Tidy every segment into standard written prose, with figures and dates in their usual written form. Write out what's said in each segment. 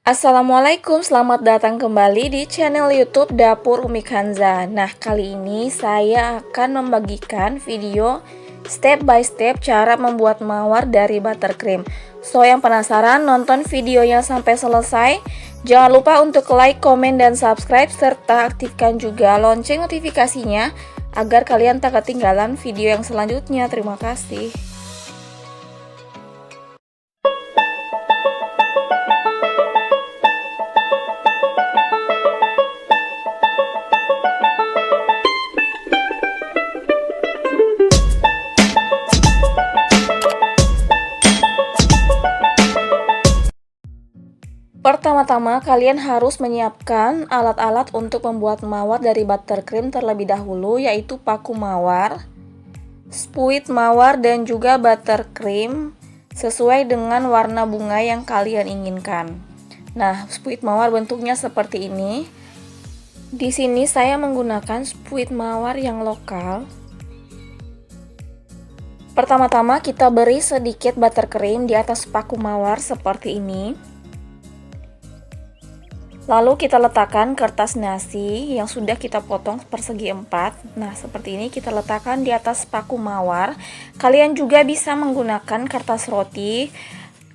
Assalamualaikum, selamat datang kembali di channel YouTube Dapur Umi Kanza. Nah, kali ini saya akan membagikan video step by step cara membuat mawar dari buttercream. So, yang penasaran nonton videonya sampai selesai. Jangan lupa untuk like, komen, dan subscribe serta aktifkan juga lonceng notifikasinya agar kalian tak ketinggalan video yang selanjutnya. Terima kasih. Pertama-tama kalian harus menyiapkan alat-alat untuk membuat mawar dari buttercream terlebih dahulu, yaitu paku mawar, spuit mawar, dan juga buttercream sesuai dengan warna bunga yang kalian inginkan. Nah, spuit mawar bentuknya seperti ini. Di sini saya menggunakan spuit mawar yang lokal. Pertama-tama kita beri sedikit buttercream di atas paku mawar seperti ini. Lalu kita letakkan kertas nasi yang sudah kita potong persegi 4. Nah, seperti ini kita letakkan di atas paku mawar. Kalian juga bisa menggunakan kertas roti.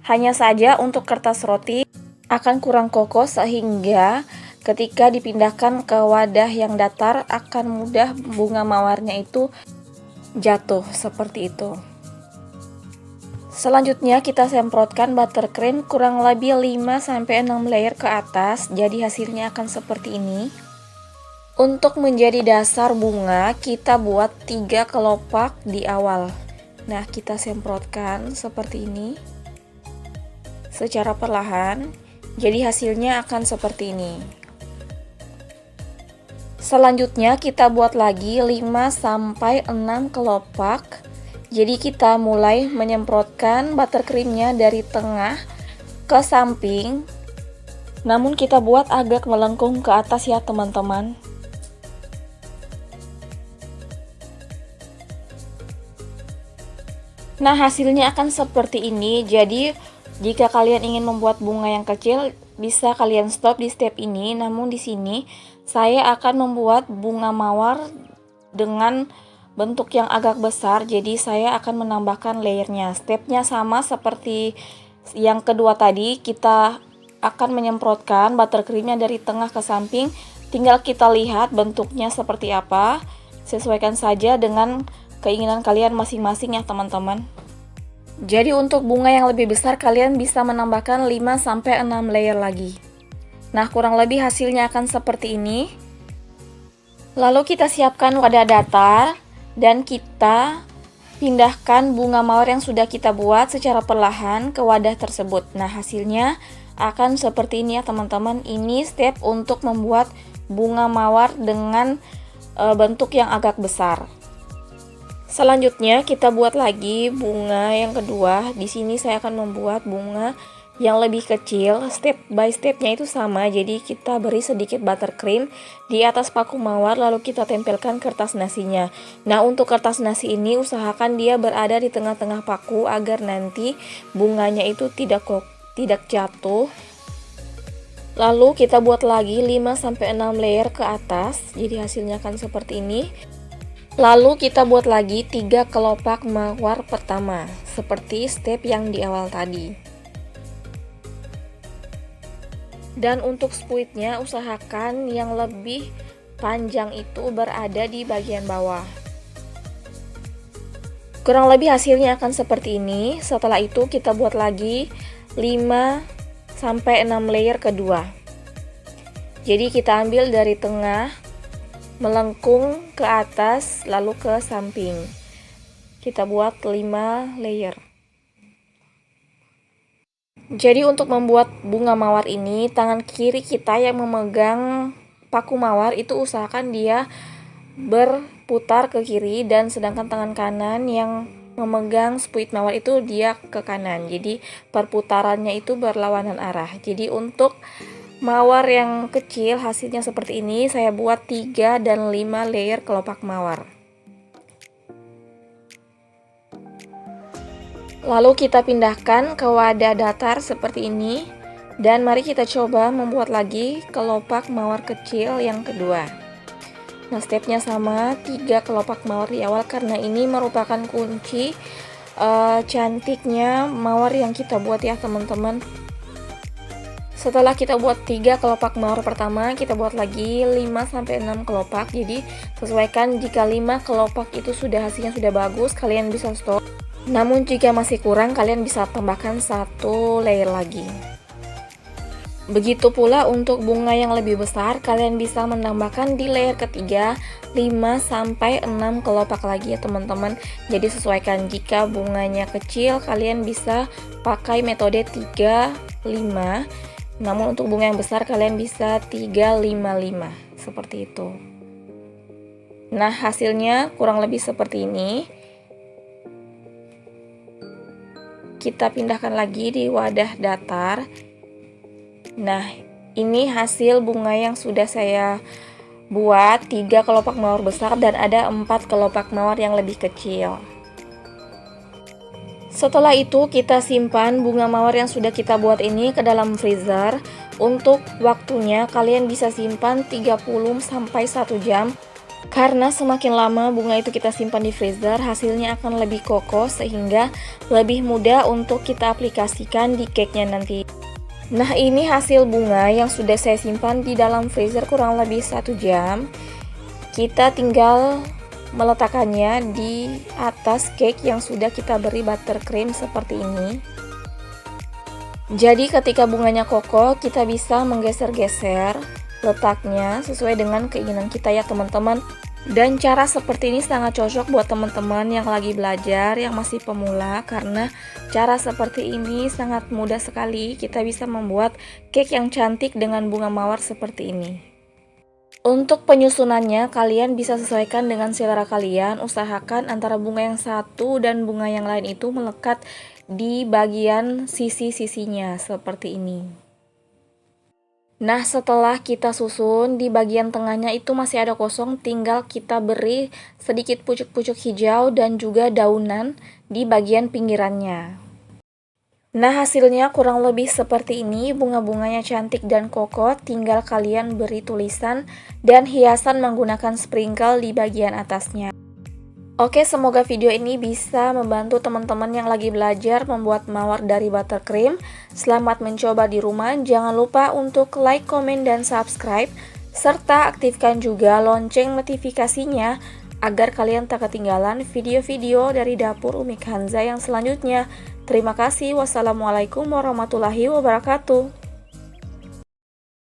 Hanya saja untuk kertas roti akan kurang kokoh sehingga ketika dipindahkan ke wadah yang datar akan mudah bunga mawarnya itu jatuh seperti itu. Selanjutnya kita semprotkan buttercream kurang lebih 5-6 layer ke atas, jadi hasilnya akan seperti ini. Untuk menjadi dasar bunga, kita buat 3 kelopak di awal. Nah, kita semprotkan seperti ini secara perlahan, jadi hasilnya akan seperti ini. Selanjutnya kita buat lagi 5-6 kelopak. Jadi kita mulai menyemprotkan buttercreamnya dari tengah ke samping, namun kita buat agak melengkung ke atas ya teman-teman. Nah, hasilnya akan seperti ini. Jadi jika kalian ingin membuat bunga yang kecil, bisa kalian stop di step ini. Namun di sini saya akan membuat bunga mawar dengan bentuk yang agak besar, jadi saya akan menambahkan layernya. Stepnya sama seperti yang kedua tadi, kita akan menyemprotkan buttercreamnya dari tengah ke samping. Tinggal kita lihat bentuknya seperti apa, sesuaikan saja dengan keinginan kalian masing-masing ya teman-teman. Jadi untuk bunga yang lebih besar kalian bisa menambahkan 5-6 layer lagi. Nah, kurang lebih hasilnya akan seperti ini. Lalu kita siapkan wadah datar dan kita pindahkan bunga mawar yang sudah kita buat secara perlahan ke wadah tersebut. Nah, hasilnya akan seperti ini ya teman-teman. Ini step untuk membuat bunga mawar dengan bentuk yang agak besar. Selanjutnya kita buat lagi bunga yang kedua. Di sini saya akan membuat bunga yang lebih kecil. Step by stepnya itu sama, jadi kita beri sedikit buttercream di atas paku mawar, lalu kita tempelkan kertas nasinya. Nah, untuk kertas nasi ini usahakan dia berada di tengah-tengah paku agar nanti bunganya itu tidak jatuh. Lalu kita buat lagi 5-6 layer ke atas, jadi hasilnya akan seperti ini. Lalu kita buat lagi 3 kelopak mawar pertama, seperti step yang di awal tadi. Dan untuk spuitnya usahakan yang lebih panjang itu berada di bagian bawah. Kurang lebih hasilnya akan seperti ini. Setelah itu kita buat lagi 5-6 layer kedua. Jadi kita ambil dari tengah, melengkung ke atas, lalu ke samping. Kita buat 5 layer. Jadi untuk membuat bunga mawar ini, tangan kiri kita yang memegang paku mawar itu usahakan dia berputar ke kiri, dan sedangkan tangan kanan yang memegang spuit mawar itu dia ke kanan. Jadi perputarannya itu berlawanan arah. Jadi untuk mawar yang kecil hasilnya seperti ini. Saya buat 3 dan 5 layer kelopak mawar. Lalu kita pindahkan ke wadah datar seperti ini. Dan mari kita coba membuat lagi kelopak mawar kecil yang kedua. Nah, stepnya sama, 3 kelopak mawar di awal karena ini merupakan kunci cantiknya mawar yang kita buat ya teman-teman. Setelah kita buat 3 kelopak mawar pertama, kita buat lagi 5-6 kelopak. Jadi sesuaikan, jika 5 kelopak itu hasilnya sudah bagus, kalian bisa stop. Namun jika masih kurang, kalian bisa tambahkan 1 layer lagi. Begitu pula untuk bunga yang lebih besar, kalian bisa menambahkan di layer ketiga 5-6 kelopak lagi ya teman-teman. Jadi sesuaikan, jika bunganya kecil kalian bisa pakai metode 3-5. Namun untuk bunga yang besar kalian bisa 3-5-5 seperti itu. Nah, hasilnya kurang lebih seperti ini. Kita pindahkan lagi di wadah datar. Nah, ini hasil bunga yang sudah saya buat, 3 kelopak mawar besar dan ada 4 kelopak mawar yang lebih kecil. Setelah itu kita simpan bunga mawar yang sudah kita buat ini ke dalam freezer. Untuk waktunya kalian bisa simpan 30-1 jam. Karena semakin lama bunga itu kita simpan di freezer, hasilnya akan lebih kokoh sehingga lebih mudah untuk kita aplikasikan di cake-nya nanti. Nah, ini hasil bunga yang sudah saya simpan di dalam freezer kurang lebih 1 jam. Kita tinggal meletakkannya di atas cake yang sudah kita beri buttercream seperti ini. Jadi ketika bunganya kokoh, kita bisa menggeser-geser letaknya sesuai dengan keinginan kita ya teman-teman. Dan cara seperti ini sangat cocok buat teman-teman yang lagi belajar, yang masih pemula, karena cara seperti ini sangat mudah sekali kita bisa membuat cake yang cantik dengan bunga mawar seperti ini. Untuk penyusunannya kalian bisa sesuaikan dengan selera kalian, usahakan antara bunga yang satu dan bunga yang lain itu melekat di bagian sisi-sisinya seperti ini. Nah, setelah kita susun, di bagian tengahnya itu masih ada kosong, tinggal kita beri sedikit pucuk-pucuk hijau dan juga daunan di bagian pinggirannya. Nah, hasilnya kurang lebih seperti ini, bunga-bunganya cantik dan kokoh, tinggal kalian beri tulisan dan hiasan menggunakan sprinkle di bagian atasnya. Oke, semoga video ini bisa membantu teman-teman yang lagi belajar membuat mawar dari buttercream. Selamat mencoba di rumah, jangan lupa untuk like, komen, dan subscribe, serta aktifkan juga lonceng notifikasinya agar kalian tak ketinggalan video-video dari dapur Umi Kanza yang selanjutnya. Terima kasih, wassalamualaikum warahmatullahi wabarakatuh.